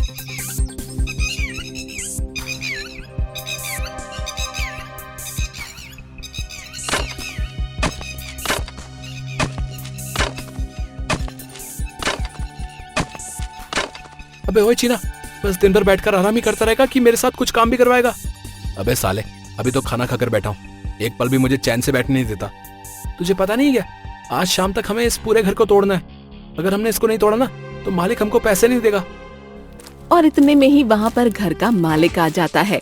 अबे ओए चीना, बस दिन भर बैठकर आराम ही करता रहेगा कि मेरे साथ कुछ काम भी करवाएगा? अबे साले, अभी तो खाना खाकर बैठा हूँ, एक पल भी मुझे चैन से बैठने नहीं देता। तुझे पता नहीं क्या, आज शाम तक हमें इस पूरे घर को तोड़ना है। अगर हमने इसको नहीं तोड़ा ना तो मालिक हमको पैसे नहीं देगा। और इतने में ही वहाँ पर घर का मालिक आ जाता है।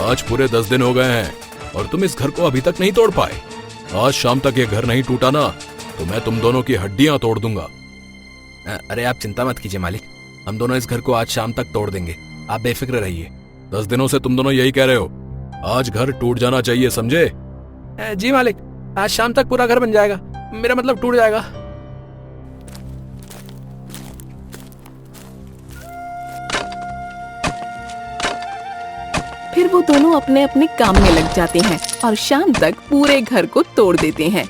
आज पूरे 10 दिन हो गए हैं और तुम इस घर को अभी तक नहीं तोड़ पाए। आज शाम तक ये घर नहीं टूटा ना तो मैं तुम दोनों की हड्डियां तोड़ दूंगा। अरे आप चिंता मत कीजिए मालिक, हम दोनों इस घर को आज शाम तक तोड़ देंगे, आप बेफिक्र रहिए। 10 दिनों से तुम दोनों यही कह रहे हो, आज घर टूट जाना चाहिए, समझे? जी मालिक, आज शाम तक पूरा घर बन जाएगा, मेरा मतलब टूट जाएगा। फिर वो दोनों अपने अपने काम में लग जाते हैं और शाम तक पूरे घर को तोड़ देते हैं।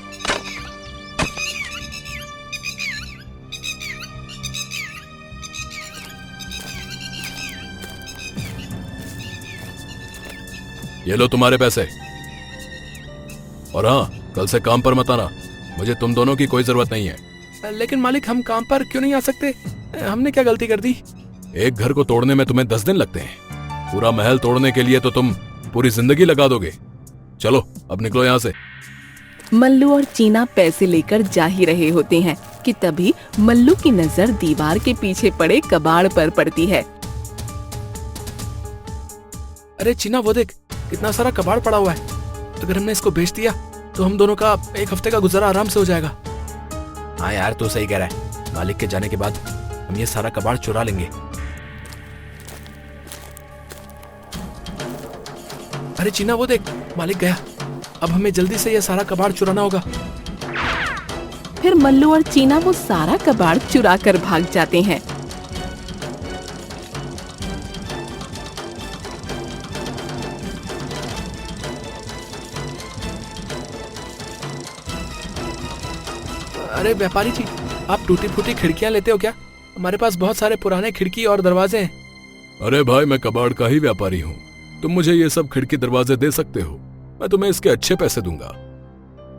ये लो तुम्हारे पैसे। और हाँ, कल से काम पर मत आना, मुझे तुम दोनों की कोई जरूरत नहीं है। लेकिन मालिक, हम काम पर क्यों नहीं आ सकते? हमने क्या गलती कर दी? एक घर को तोड़ने में तुम्हें 10 दिन लगते हैं, पूरा महल तोड़ने के लिए तो तुम पूरी जिंदगी लगा दोगे। चलो अब निकलो यहाँ से। मल्लू और चीना पैसे लेकर जा ही रहे होते हैं कि तभी मल्लू की नजर दीवार के पीछे पड़े कबाड़ पर पड़ती है। अरे चीना, वो देख, कितना सारा कबाड़ पड़ा हुआ है। अगर हमने इसको बेच दिया तो हम दोनों का एक हफ्ते का गुजारा आराम से हो जाएगा। हाँ यार, तू सही कह रहा है, मालिक के जाने के बाद हम ये सारा कबाड़ चुरा लेंगे। अरे चीना, वो देख, मालिक गया। अब हमें जल्दी से ये सारा कबाड़ चुराना होगा। फिर मल्लू और चीना वो सारा कबाड़ चुरा कर भाग जाते हैं। अरे व्यापारी जी, आप टूटी फूटी खिड़कियां लेते हो क्या? हमारे पास बहुत सारे पुराने खिड़की और दरवाजे हैं। अरे भाई, मैं कबाड़ का ही व्यापारी हूँ, तुम मुझे ये सब खिड़की दरवाजे दे सकते हो, मैं तुम्हें इसके अच्छे पैसे दूंगा।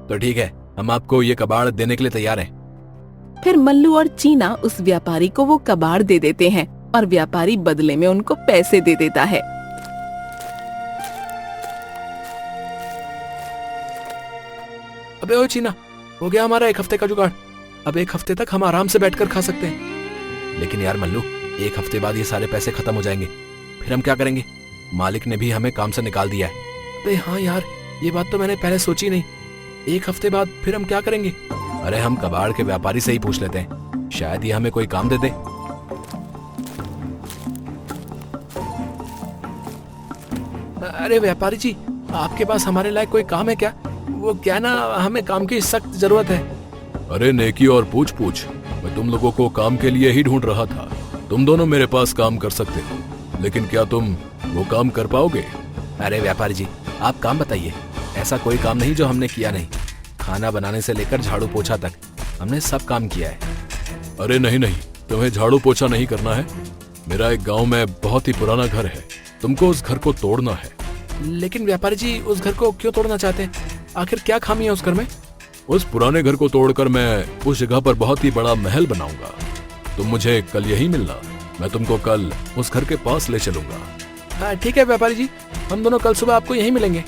तो ठीक है, हम आपको ये कबाड़ देने के लिए तैयार हैं। फिर मल्लू और चीना उस व्यापारी को वो कबाड़ दे देते हैं और व्यापारी बदले में उनको पैसे दे देता है। अबे ओ चीना, हो गया हमारा एक हफ्ते का जुगाड़। अब एक हफ्ते तक हम आराम से बैठकर खा सकते हैं। लेकिन यार मल्लू, एक हफ्ते बाद ये सारे पैसे खत्म हो जाएंगे, फिर हम क्या करेंगे? मालिक ने भी हमें काम से निकाल दिया है। अबे हाँ यार, ये बात तो मैंने पहले सोची नहीं। एक हफ्ते बाद फिर हम क्या करेंगे? अरे हम कबाड़ के व्यापारी से ही पूछ लेते हैं, शायद ये हमें कोई काम दे दे। अरे व्यापारी जी, आपके पास हमारे लायक कोई काम है क्या? वो क्या ना, हमें काम की सख्त जरूरत है। अरे नेकी और पूछ पूछ, मैं तुम लोगों को काम के लिए ही ढूंढ रहा था। तुम दोनों मेरे पास काम कर सकते हो, लेकिन क्या तुम वो काम कर पाओगे? अरे व्यापारी जी, आप काम बताइए, ऐसा कोई काम नहीं जो हमने किया नहीं। खाना बनाने से लेकर झाड़ू पोछा तक हमने सब काम किया है। अरे नहीं नहीं, तुम्हें झाड़ू पोछा नहीं करना है। मेरा एक गांव में बहुत ही पुराना घर है, तुमको उस घर को तोड़ना है। लेकिन व्यापारी जी, उस घर को क्यों तोड़ना चाहते हैं? आखिर क्या खामी है उस घर में? उस पुराने घर को तोड़कर मैं उस जगह पर बहुत ही बड़ा महल बनाऊंगा। तुम मुझे कल यही मिलना, मैं तुमको कल उस घर के पास ले चलूंगा। हाँ ठीक है व्यापारी जी, हम दोनों कल सुबह आपको यहीं मिलेंगे।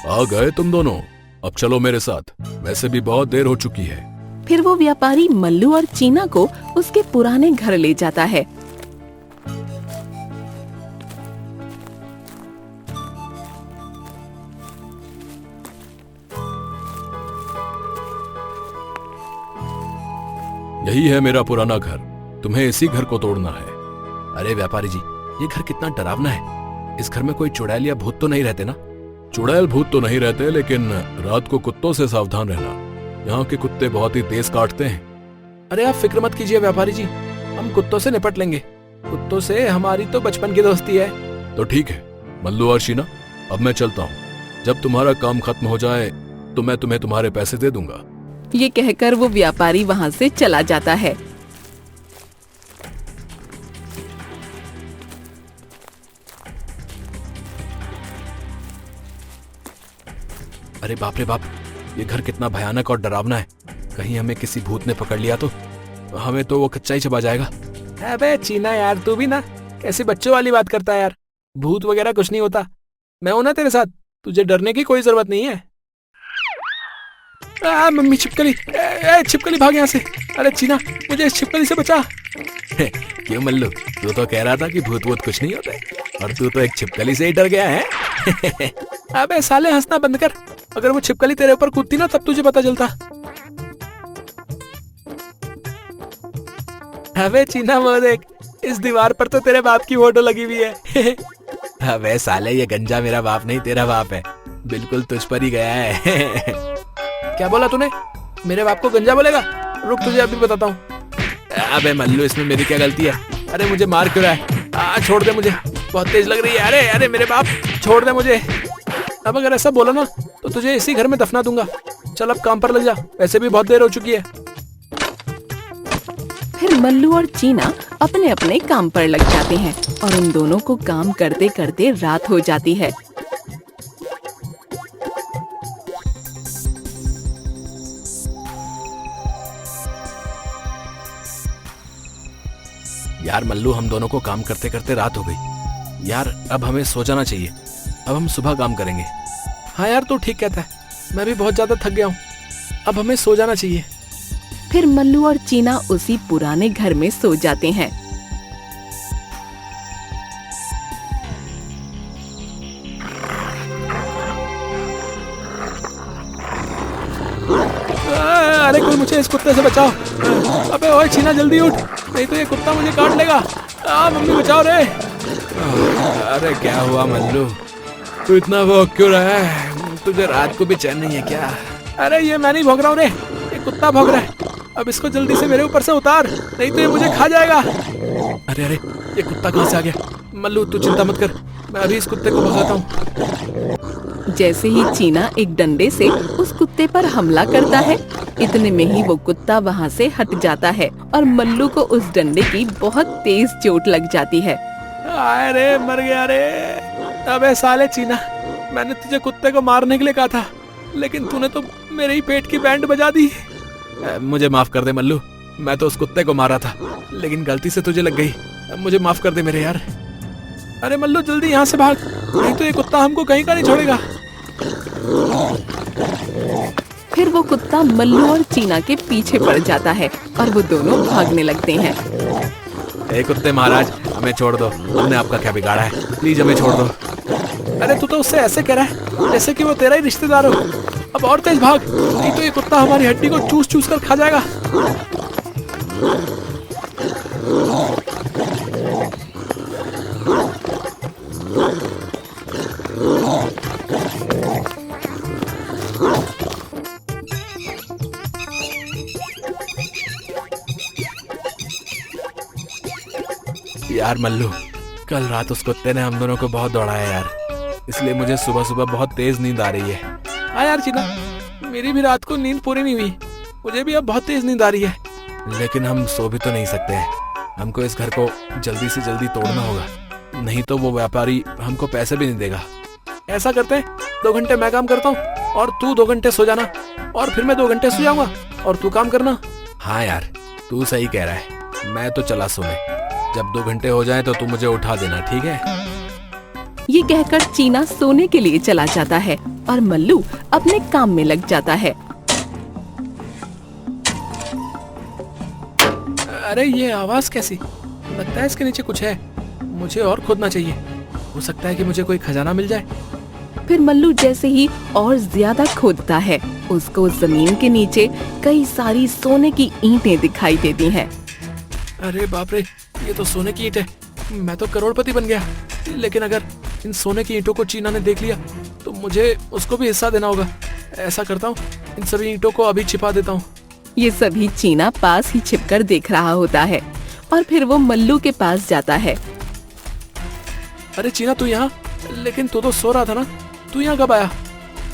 आ गए तुम दोनों, अब चलो मेरे साथ, वैसे भी बहुत देर हो चुकी है। फिर वो व्यापारी मल्लू और चीना को उसके पुराने घर ले जाता है। यही है मेरा पुराना घर, तुम्हें इसी घर को तोड़ना है। अरे व्यापारी जी, ये घर कितना डरावना है। इस घर में कोई चुड़ैल या भूत तो नहीं रहते ना? चुड़ैल भूत तो नहीं रहते, लेकिन रात को कुत्तों से सावधान रहना। यहाँ के कुत्ते बहुत ही तेज काटते हैं। अरे आप फिक्र मत कीजिए व्यापारी जी, हम कुत्तों से निपट लेंगे। कुत्तों से हमारी तो बचपन की दोस्ती है। तो ठीक है मल्लू और शीना, अब मैं चलता हूँ। जब तुम्हारा काम खत्म हो जाए तो मैं तुम्हें तुम्हारे पैसे दे दूंगा। ये कहकर वो व्यापारी वहाँ से चला जाता है। अरे बाप रे बाप, ये घर कितना भयानक और डरावना है। कहीं हमें किसी भूत ने पकड़ लिया तो हमें तो वो कच्चा ही चबा जाएगा। अबे चीना यार, तू भी ना कैसे बच्चों वाली बात करता है यार। भूत वगैरह कुछ नहीं होता, मैं हूं ना तेरे साथ, तुझे डरने की कोई जरूरत नहीं है। मम्मी छिपकली, छिपकली भाग यहाँ से। अरे चीना, मुझे इस छिपकली से बचा। क्यों मल्लू, तू तो कह रहा था कि भूत वूत कुछ नहीं होते, और तू तो एक छिपकली से ही डर गया है। अबे साले हंसना बंद कर। अगर वो छिपकली तेरे ऊपर कूदती ना तब तुझे पता चलता। अबे चीना वो देख, इस दीवार पर तो तेरे बाप की फोटो लगी हुई है। अबे साले, ये गंजा मेरा बाप नहीं तेरा बाप है, बिल्कुल तुझ पर ही गया है। क्या बोला तूने? मेरे बाप को गंजा बोलेगा? रुक तुझे अभी बताता हूँ। अबे मल्लू, इसमें मेरी क्या गलती है? अरे मुझे मार क्यों रहा है? छोड़ दे, मुझे बहुत तेज लग रही है। अरे अरे मेरे बाप, छोड़ दे मुझे। अब अगर ऐसा बोला ना तो तुझे इसी घर में दफना दूंगा। चल अब काम पर लग जा, वैसे भी बहुत देर हो चुकी है। फिर मल्लू और चीना अपने अपने काम पर लग जाते हैं और उन दोनों को काम करते करते रात हो जाती है। यार मल्लू, हम दोनों को काम करते करते रात हो गई यार। अब हमें सो जाना चाहिए, अब हम सुबह काम करेंगे। हाँ यार, तू ठीक कहता है, मैं भी बहुत ज्यादा थक गया हूँ, अब हमें सो जाना चाहिए। फिर मल्लू और चीना उसी पुराने घर में सो जाते हैं। अरे कोई मुझे इस कुत्ते से बचाओ। अबे ओए चीना, जल्दी उठ, नहीं तो ये कुत्ता मुझे काट लेगा। मम्मी बचाओ रे। अरे क्या हुआ मल्लू, तू इतना भौंक क्यों रहा है? तुझे रात को भी चैन नहीं है क्या? अरे ये मैं नहीं भौंक रहा हूँ रे, ये कुत्ता भौंक रहा है। अब इसको जल्दी से मेरे ऊपर से उतार, नहीं तो ये मुझे खा जाएगा। अरे अरे, ये कुत्ता कहाँ से आ गया? मल्लू तू चिंता मत कर, मैं अभी इस कुत्ते को भगाता हूँ। जैसे ही चीना एक डंडे से उस कुत्ते पर हमला करता है, इतने में ही वो कुत्ता वहाँ से हट जाता है और मल्लू को उस डंडे की बहुत तेज चोट लग जाती है। अरे मर गया रे। अबे साले चीना, मैंने तुझे कुत्ते को मारने के लिए कहा था, लेकिन तूने तो मेरे ही पेट की बैंड बजा दी। मुझे माफ कर दे मल्लू, मैं तो उस कुत्ते को मारा था, लेकिन गलती से तुझे लग गई। मुझे माफ कर दे मेरे यार। अरे मल्लू जल्दी यहाँ से भाग, नहीं तो ये कुत्ता हमको कहीं का नहीं छोड़ेगा। फिर वो कुत्ता मल्लू और चीना के पीछे पड़ जाता है और वो दोनों भागने लगते हैं। ए कुत्ते महाराज, हमें छोड़ दो, हमने आपका क्या बिगाड़ा है, प्लीज हमें छोड़ दो। अरे तू तो उससे ऐसे कह रहा है जैसे कि वो तेरा ही रिश्तेदार हो। अब और तेज भाग, नहीं तो ये कुत्ता हमारी हड्डी को चूस चूस कर खा जाएगा। यार मल्लू, कल रात उस कुत्ते ने हम दोनों को बहुत दौड़ाया यार, इसलिए मुझे सुबह सुबह बहुत तेज नींद आ रही है। हाँ यार चीना, मेरी भी रात को नींद पूरी नहीं हुई, मुझे भी अब बहुत तेज नींद आ रही है। लेकिन हम सो भी तो नहीं सकते हैं, हमको इस घर को जल्दी से जल्दी तोड़ना होगा, नहीं तो वो व्यापारी हमको पैसे भी नहीं देगा। ऐसा करते हैं, 2 घंटे मैं काम करता हूँ और तू 2 घंटे सो जाना, और फिर मैं 2 घंटे सो जाऊंगा और तू काम करना। हाँ यार, तू सही कह रहा है, मैं तो चला सोने। जब 2 घंटे हो जाए तो तू मुझे उठा देना, ठीक है? ये कहकर चीना सोने के लिए चला जाता है और मल्लू अपने काम में लग जाता है। अरे ये आवाज कैसी? लगता है इसके नीचे कुछ है, मुझे और खोदना चाहिए, हो सकता है कि मुझे कोई खजाना मिल जाए। फिर मल्लू जैसे ही और ज्यादा खोदता है, उसको जमीन के नीचे कई सारी सोने की ईंटें दिखाई देती हैं। अरे बाप रे, ये तो सोने की ईंट है। मैं तो करोड़पति बन गया। लेकिन अगर इन सोने की ईंटों को चीना ने देख लिया तो मुझे उसको भी हिस्सा देना होगा। ऐसा करता हूँ, इन सभी ईंटों को अभी छिपा देता हूँ। ये सभी चीना पास ही छिपकर देख रहा होता है और फिर वो मल्लू के पास जाता है। अरे चीना, तू यहाँ? लेकिन तू तो सो रहा था ना, तू यहाँ कब आया?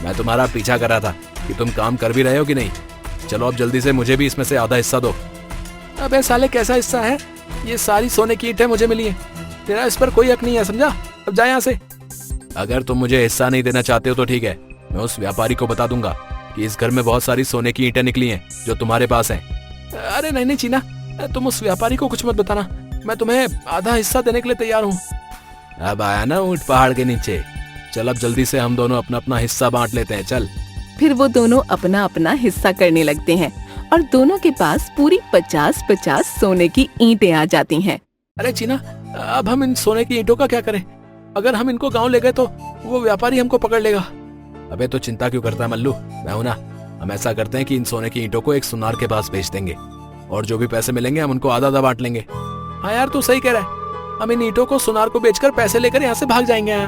मैं तुम्हारा पीछा कर रहा था कि तुम काम कर भी रहे हो कि नहीं। चलो अब जल्दी से मुझे भी इसमें से आधा हिस्सा दो। अबे साले, कैसा हिस्सा है? ये सारी सोने की ईंटें मुझे मिली है, तेरा इस पर कोई हक नहीं है, समझा? अब जा यहाँ से। अगर तुम मुझे हिस्सा नहीं देना चाहते हो तो ठीक है, मैं उस व्यापारी को बता दूंगा कि इस घर में बहुत सारी सोने की ईंटें निकली हैं जो तुम्हारे पास हैं। अरे नहीं नहीं चीना, तुम उस व्यापारी को कुछ मत बताना, मैं तुम्हें आधा हिस्सा देने के लिए तैयार हूँ। अब आया ना ऊंट पहाड़ के नीचे। चल अब जल्दी से हम दोनों अपना अपना हिस्सा बांट लेते हैं, चल। फिर वो दोनों अपना अपना हिस्सा करने लगते हैं और दोनों के पास पूरी 50-50 सोने की ईंटें आ जाती हैं। अरे चीना, अब हम इन सोने की ईंटों का क्या करें? अगर हम इनको गांव ले गए तो वो व्यापारी हमको पकड़ लेगा। अबे तो चिंता क्यों करता है मल्लू, मैं हूं ना। हम ऐसा करते हैं कि इन सोने की ईंटों को एक सुनार के पास बेच देंगे और जो भी पैसे मिलेंगे हम उनको आधा आधा बांट लेंगे। हाँ यार, तू सही कह रहा है। हम इन ईंटों को सुनार को बेचकर पैसे लेकर यहाँ से भाग जाएंगे।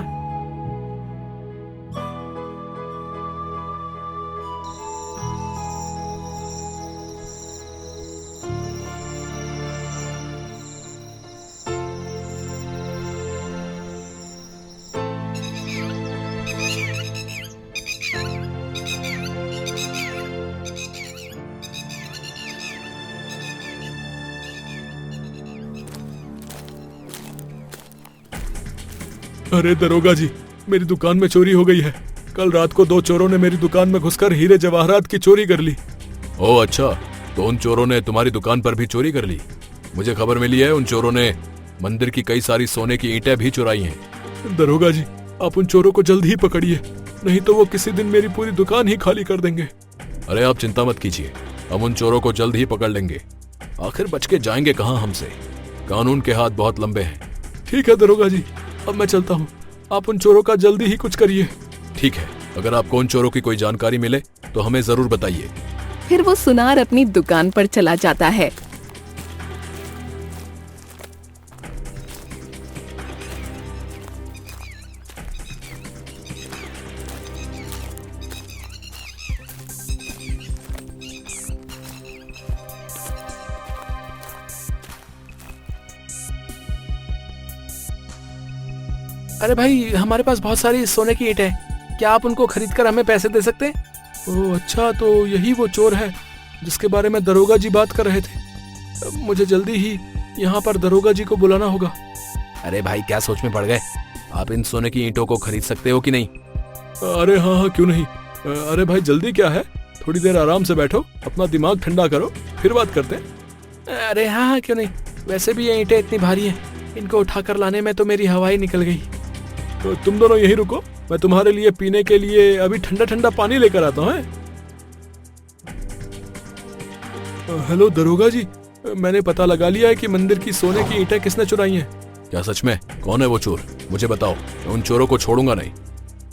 अरे दरोगा जी, मेरी दुकान में चोरी हो गई है। कल रात को 2 चोरों ने मेरी दुकान में घुसकर हीरे जवाहरात की चोरी कर ली। ओह अच्छा, तो उन चोरों ने तुम्हारी दुकान पर भी चोरी कर ली? मुझे खबर मिली है उन चोरों ने मंदिर की कई सारी सोने की ईंटें भी चुराई हैं। दरोगा जी, आप उन चोरों को जल्द ही पकड़िए, नहीं तो वो किसी दिन मेरी पूरी दुकान ही खाली कर देंगे। अरे आप चिंता मत कीजिए, हम उन चोरों को जल्द ही पकड़ लेंगे। आखिर बच के जाएंगे कहाँ हमसे, कानून के हाथ बहुत लंबे हैं। ठीक है दरोगा जी, अब मैं चलता हूँ, आप उन चोरों का जल्दी ही कुछ करिए। ठीक है, अगर आपको उन चोरों की कोई जानकारी मिले तो हमें जरूर बताइए। फिर वो सुनार अपनी दुकान पर चला जाता है। अरे भाई, हमारे पास बहुत सारी सोने की ईंटें हैं, क्या आप उनको खरीद कर हमें पैसे दे सकते हैं? ओह अच्छा, तो यही वो चोर है जिसके बारे में दरोगा जी बात कर रहे थे। मुझे जल्दी ही यहाँ पर दरोगा जी को बुलाना होगा। अरे भाई, क्या सोच में पड़ गए? आप इन सोने की ईंटों को खरीद सकते हो कि नहीं? अरे हाँ हाँ, क्यों नहीं। अरे भाई, जल्दी क्या है, थोड़ी देर आराम से बैठो, अपना दिमाग ठंडा करो, फिर बात करते हैं। अरे हाँ हाँ, क्यों नहीं। वैसे भी ये ईंटें इतनी भारी हैं, इनको उठाकर लाने में तो मेरी हवा ही निकल गई। तो तुम दोनों यहीं रुको, मैं तुम्हारे लिए पीने के लिए अभी ठंडा ठंडा पानी लेकर आता हूँ। हेलो दरोगा जी, मैंने पता लगा लिया है कि मंदिर की सोने की ईंटें किसने चुराई हैं। क्या सच में? कौन है वो चोर, मुझे बताओ, मैं उन चोरों को छोड़ूंगा नहीं।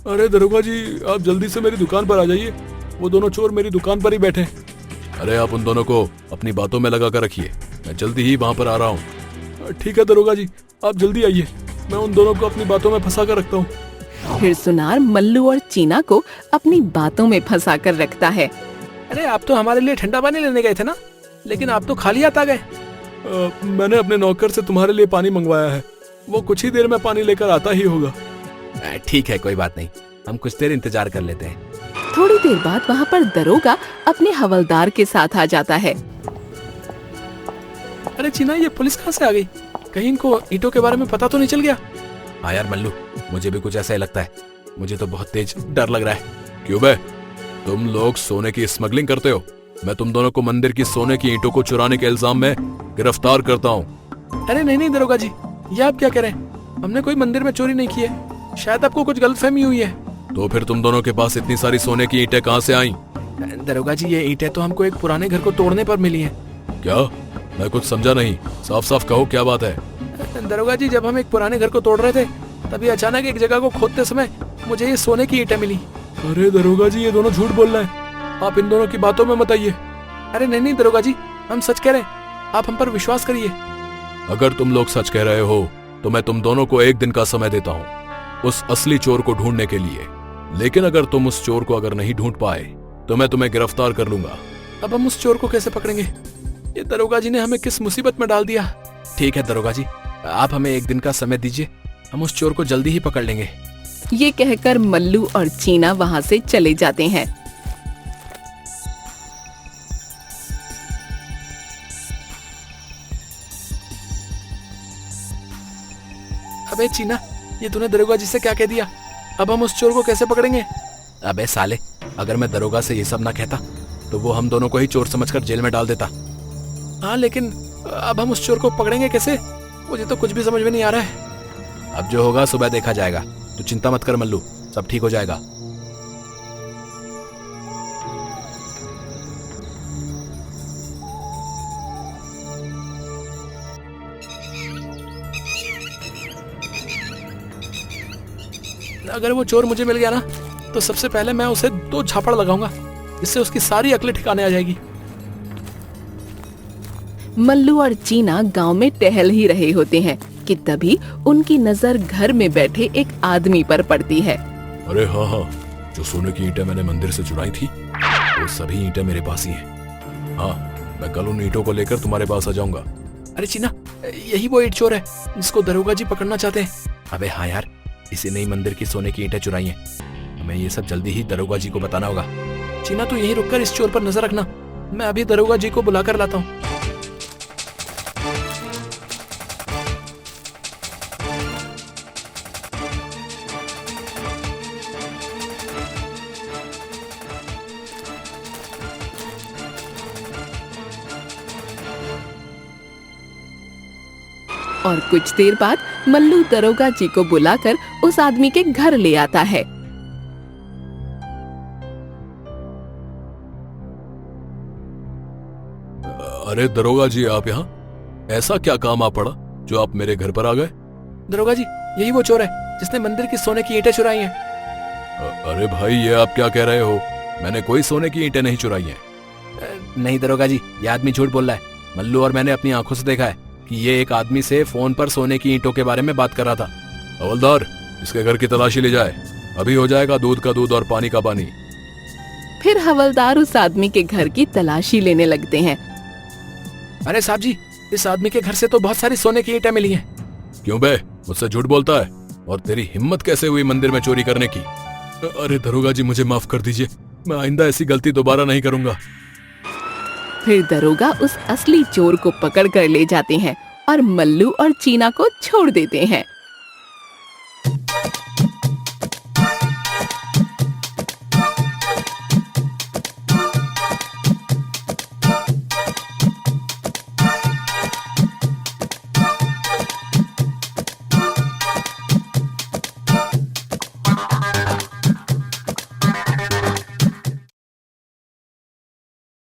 अरे दरोगा जी, आप जल्दी से मेरी दुकान पर आ जाइए, वो दोनों चोर मेरी दुकान पर ही बैठे हैं। अरे आप उन दोनों को अपनी बातों में लगा कर रखिए, मैं जल्दी ही वहां पर आ रहा हूँ। ठीक है दरोगा जी, आप जल्दी आइए, मैं उन दोनों को अपनी बातों में फंसा कर रखता हूँ। फिर सुनार मल्लू और चीना को अपनी बातों में फंसा कर रखता है। अरे आप तो हमारे लिए ठंडा पानी लेने गए थे ना, लेकिन आप तो खाली हाथ आ गए। मैंने अपने नौकर से तुम्हारे लिए पानी मंगवाया है, वो कुछ ही देर में पानी लेकर आता ही होगा। ठीक है, कोई बात नहीं, हम कुछ देर इंतजार कर लेते हैं। थोड़ी देर बाद वहाँ पर दरोगा अपने हवलदार के साथ आ जाता है। अरे चीना, ये पुलिस कहाँ से आ गई? कहीं इनको ईंटों के बारे में पता तो नहीं चल गया? हाँ यार मल्लू, मुझे भी कुछ ऐसा ही लगता है, मुझे तो बहुत तेज डर लग रहा है। क्यों बे, तुम लोग सोने की स्मगलिंग करते हो? मैं तुम दोनों को मंदिर की सोने की ईंटों को चुराने के इल्जाम में गिरफ्तार करता हूँ। अरे नहीं नहीं दरोगा जी, ये आप क्या कह रहे हैं? हमने कोई मंदिर में चोरी नहीं की है, शायद आपको कुछ गलतफहमी हुई है। तो फिर तुम दोनों के पास इतनी सारी सोने की ईंटें कहाँ से आई? दरोगा जी, ये ईंटें तो हमको एक पुराने घर को तोड़ने पर मिली हैं। क्या? मैं कुछ समझा नहीं, साफ साफ कहो क्या बात है। दरोगा जी, जब हम एक पुराने घर को तोड़ रहे थे तभी अचानक एक जगह को खोदते समय मुझे ये सोने की ईंटें मिली। अरे दरोगा जी, ये दोनों झूठ बोल रहे हैं, आप इन दोनों की बातों में मत आइए। अरे नहीं नहीं दरोगा जी, हम सच कह रहे हैं, आप हम पर विश्वास करिए। अगर तुम लोग सच कह रहे हो तो मैं तुम दोनों को 1 दिन का समय देता हूँ उस असली चोर को ढूंढने के लिए। लेकिन अगर तुम उस चोर को अगर नहीं ढूंढ पाए तो मैं तुम्हें गिरफ्तार कर लूंगा। अब हम उस चोर को कैसे पकड़ेंगे? ये दरोगा जी ने हमें किस मुसीबत में डाल दिया। ठीक है दरोगा जी, आप हमें 1 दिन का समय दीजिए, हम उस चोर को जल्दी ही पकड़ लेंगे। ये कहकर मल्लू और चीना वहाँ से चले जाते हैं। अबे चीना, ये तूने दरोगा जी से क्या कह दिया? अब हम उस चोर को कैसे पकड़ेंगे? अबे साले, अगर मैं दरोगा से ये सब ना कहता तो वो हम दोनों को ही चोर समझकर जेल में डाल देता। हाँ लेकिन अब हम उस चोर को पकड़ेंगे कैसे? मुझे तो कुछ भी समझ में नहीं आ रहा है। अब जो होगा सुबह देखा जाएगा, तू चिंता मत कर मल्लू, सब ठीक हो जाएगा। अगर वो चोर मुझे मिल गया ना तो सबसे पहले मैं उसे 2 झापड़ लगाऊंगा, जिससे उसकी सारी अकलें ठिकाने आ जाएगी। मल्लू और चीना गांव में टहल ही रहे होते हैं कि तभी उनकी नजर घर में बैठे एक आदमी पर पड़ती है। अरे हाँ, जो सोने की ईंटें मैंने मंदिर से चुराई थी वो सभी ईंटें मेरे पास ही हैं। हाँ, मैं कल उन ईंटों को लेकर तुम्हारे पास आ जाऊंगा। अरे चीना, यही वो ईंट चोर है जिसको दरोगा जी पकड़ना चाहते हैं। अबे हाँ यार, इसी ने ही मंदिर की सोने की ईंटें चुराई हैं। हमें ये सब जल्दी ही दरोगा जी को बताना होगा। चीना तू यहीं रुककर इस चोर पर नजर रखना, मैं अभी दरोगा जी को बुलाकर लाता हूँ। और कुछ देर बाद मल्लू दरोगा जी को बुलाकर उस आदमी के घर ले आता है। अरे दरोगा जी, आप यहाँ? ऐसा क्या काम आ पड़ा जो आप मेरे घर पर आ गए? दरोगा जी, यही वो चोर है जिसने मंदिर की सोने की ईंटें चुराई हैं। अरे भाई, ये आप क्या कह रहे हो? मैंने कोई सोने की ईंटें नहीं चुराई हैं। नहीं दरोगा जी, ये आदमी झूठ बोल रहा है। मल्लू और मैंने अपनी आंखों से देखा है कि ये एक आदमी से फोन पर सोने की ईंटों के बारे में बात कर रहा था। हवलदार, इसके घर की तलाशी ले जाए, अभी हो जाएगा दूध का दूध और पानी का पानी। फिर हवलदार उस आदमी के घर की तलाशी लेने लगते हैं। अरे साहब जी, इस आदमी के घर से तो बहुत सारी सोने की ईंटें मिली हैं। क्यों बे, मुझसे झूठ बोलता है? और तेरी हिम्मत कैसे हुई मंदिर में चोरी करने की? अरे दरोगा जी, मुझे माफ कर दीजिए, मैं आइंदा ऐसी गलती दोबारा नहीं करूंगा। फिर दरोगा उस असली चोर को पकड़ कर ले जाते हैं और मल्लू और चीना को छोड़ देते हैं।